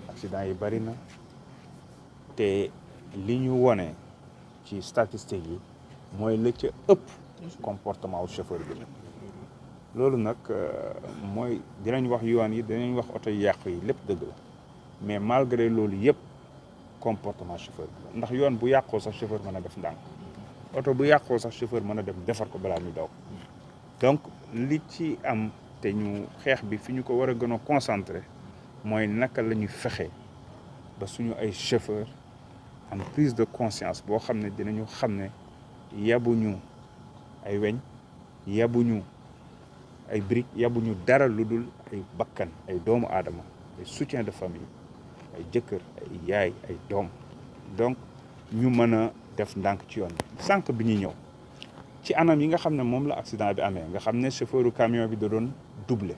accident yi bari na te li ñu wone ci statistiques yi mooy la ca ëpp comportement wu chauffeur bi la loolu nag mooy dinañ wax yoon yi dinañ wax oto yi yàqu yi lépp dëgg la mais malgré loolu yëpp comportement chauffeur bi la ndax yoon bu yàqoo sax chauffeur mën a def ndànk oto bu yàqoo sax chauffeur mën a dem defar ko balaa muy daw donc li ci am te ñu xeex bi fi ñu ko war a gën a concentré mooy naka la ñuy fexe ba suñu ay chauffeur am prise de conscience boo xam ne dinañu xam ne yabuñu ay weñ yabuñu ay briques yabuñu dara lu dul ay bakkan ay doomu aadama ay soutien de famille ay jëkkër ay yaay ay doom donc ñu mën a def ndànk ci yoon bi sànq bi ñuy ñëw ci anam yi nga xam ne moom la accident bi amee nga xam ne chauffeuru camion bi da doon doublé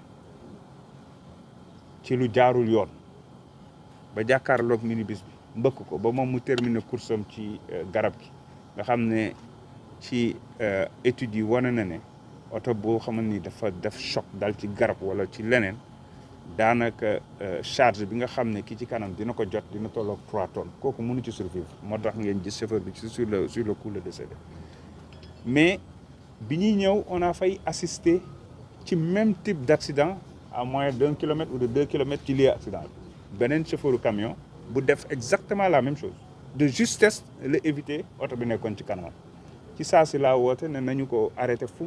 ci lu jaarul yoon ba jàkkaarloog minibus bi mbëkk ko ba moom mu terminer course am ci garab gi nga xam ne ci études yi wane na ne oto boo xamante ni dafa def choc dal ci garab wala ci leneen daanaka charge bi nga xam ne ki ci kanam dina ko jot dina tolloog 3 tonnes kooku mënu ci survivre moo tax ngeen gis chauffeur bi sur le coup le décédé mais bi ñuy ñëw on a failli assister ci même type d' accident à moins d'1 kilomètre ou de 2 kilomètres ci lieu accident bi beneen chauffeuru camion bu def exactement la même chose de justesse la éviter oto bi nekkoon ci kanamam ci saa si laa woote ne nañu ko arrêté fu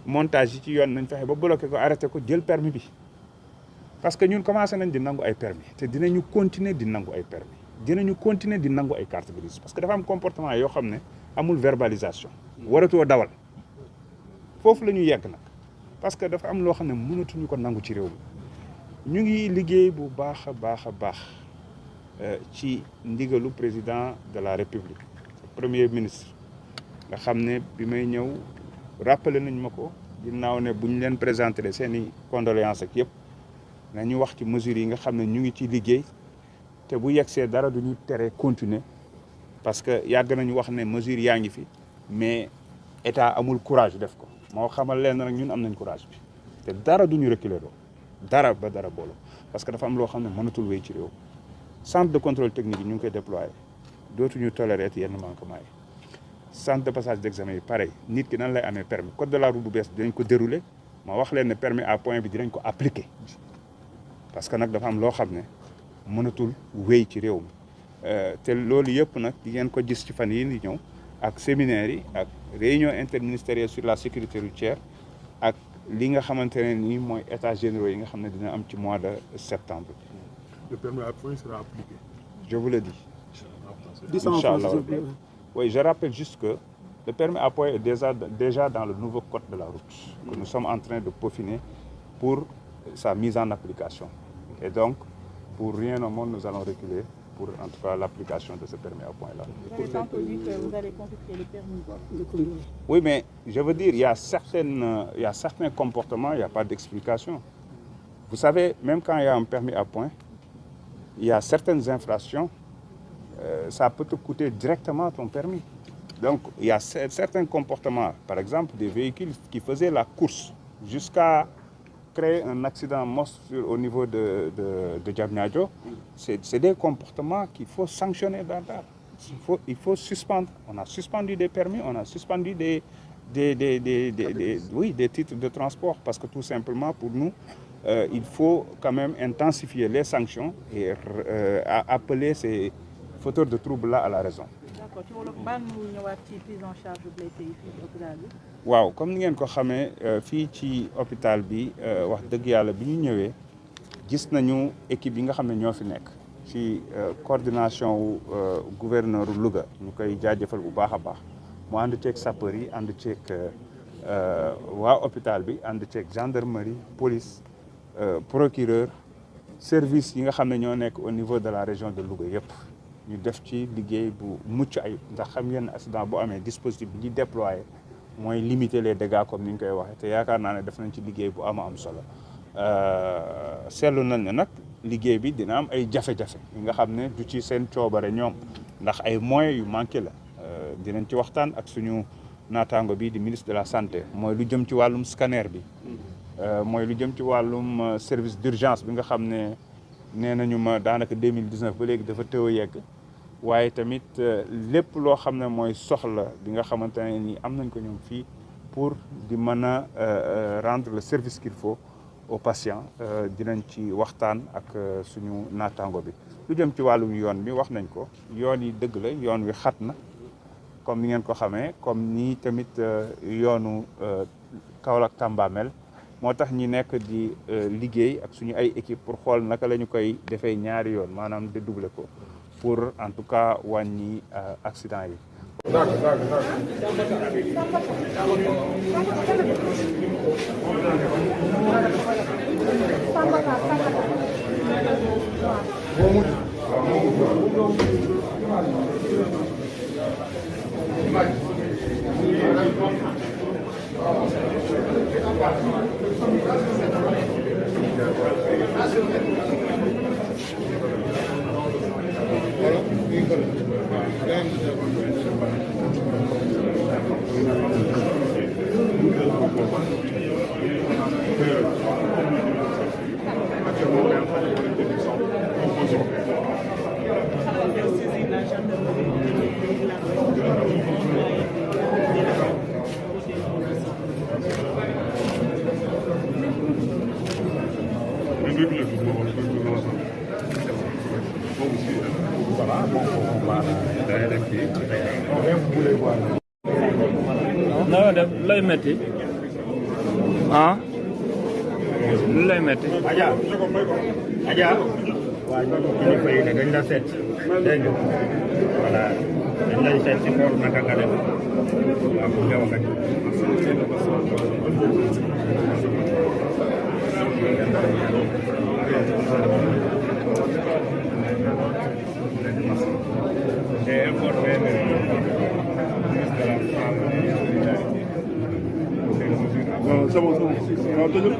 montage yi ci yoon nañ fexe ba bloqué ko arrêté ko jël permis bi parce que ñun commencé nañ di nangu ay permis te dinañu continuer di nangu ay permis dinañu continuer di nangu ay carte grise parce que dafa am comportement yoo xam ne amul verbalisation waratoo dawal foofu la ñu yegg nag parce que dafa am loo xam ne mënatuñu ko nangu ci réew mi ñu ngi liggéey bu baax a baax ci ndigalu président de la république premier ministre nga xam ne bi may ñëw rappelé nañ ma ko ginnaaw ne bu ñu leen présenté seen i condoléances ak yëpp nañu wax ci mesures yi nga xam ne ñu ngi ci liggéey te bu yegsee dara du ñu tere continuer parce que yàgg nañu wax ne mesures yaa ngi fi mais état amul courage def ko moo xamal leen nag ñun am nañ courage bi te dara du ñu reculer loo dara ba dara booloo parce que dafa am loo xam ne mënatul wéy ci réew centre de contrôle technique yi ñu ngi koy déployer dootuñu tolérer yenn manquement yi centre de passage d' examen yi pareil nit ki nan lay amee permis code de la route bu bees dinañ ko dérouler ma wax leen ne permis à point bi dinañ ko appliquer parce que nag dafa am loo xam ne mënatul wéy ci réew mi te loolu yëpp nag di ngeen ko gis ci fan yi di ñëw ak séminaire yi ak réunion interministérielle sur la sécurité routière ak li nga xamante ne nii mooy états généraux yi nga xam ne dina am ci mois de septembre. Le permis à point sera appliqué. Je vous le dis. Inch'Allah. Oui, je rappelle juste que le permis à point est déjà dans le nouveau code de la route que nous sommes en train de peaufiner pour sa mise en application. Et donc, pour rien au monde, nous allons reculer pour en tout cas l'application de ce permis à point-là. Vous avez tantôt dit que vous allez confisquer le permis. Oui, mais je veux dire, il y a certains comportements, il n'y a pas d'explication. Vous savez, même quand il y a un permis à point, il y a certaines infractions, ça peut te coûter directement ton permis. Donc, il y a certains comportements, par exemple, des véhicules qui faisaient la course jusqu'à créer un accident monstrueux au niveau de Diamniadio. C'est des comportements qu'il faut sanctionner dans l'art. Il faut suspendre. On a suspendu des permis, on a suspendu des titres de transport parce que tout simplement, pour nous, il faut quand même intensifier les sanctions et appeler ces fauteurs de troubles-là à la raison. D'accord. Ci wolof ban mu ñëwaat ci prise en charge blessé yi fii ci hôpital bi. waaw comme ni ngeen ko xamee fii ci hôpital bi wax dëgg yàlla bi ñu ñëwee gis nañu équipe yi nga xam ne ñoo fi nekk ci coordination wu gouverneur Louga ñu koy jaajëfal bu baax a baax mu ànd ceeg sapeur yi ànd ceeg waa hôpital bi ànd ceeg gendarmerie police procureur service yi nga xam ne ñoo nekk au niveau de la région de Louga yëpp ñu def ci liggéey bu mucc ayib ndax xam ngeen accident bu amee dispositif bi ñuy déployé mooy limiter les dégâts comme ni ñu koy waxee te yaakaar naa ne def nañ ci liggéey bu am solo seetlu nañ ne nag liggéey bi dina am ay jafe-jafe yi nga xam ne du ci seen coobare ñoom ndax ay moyens yu manqué la dinañ ci waxtaan ak suñu naataango bi di ministre de la santé mooy lu jëm ci wàllum scanner bi mooy lu jëm ci wàllum service d'urgence bi nga xam ne nee nañu ma daanaka 2019 ba léegi dafa tëw a yegg waaye tamit lépp loo xam ne mooy soxla bi nga xamante ne ni am nañ ko ñoom fii pour di mën a rendre le service qu'il faut aux patients dinañ ci waxtaan ak suñu naataango bi. lu jëm ci wàllum yoon bi wax nañ ko yoon yi dëgg la yoon wi xat na comme ni ngeen ko xamee comme ni tamit yoonu Kaolack Tamba mel moo tax ñi nekk di liggéey ak suñu ay équipe pour xool naka la ñu koy defee ñaari yoon maanaam dédoubler ko pour en tout cas wàññi accident yi. naka def lay metti ah lu lay metti Adja waa ñooñu kilifa yi ne dañ la seet dégg nga voilà dañ lay seet si xool naka nga def waaw bu ñëw rek c'est bon, c'est bon.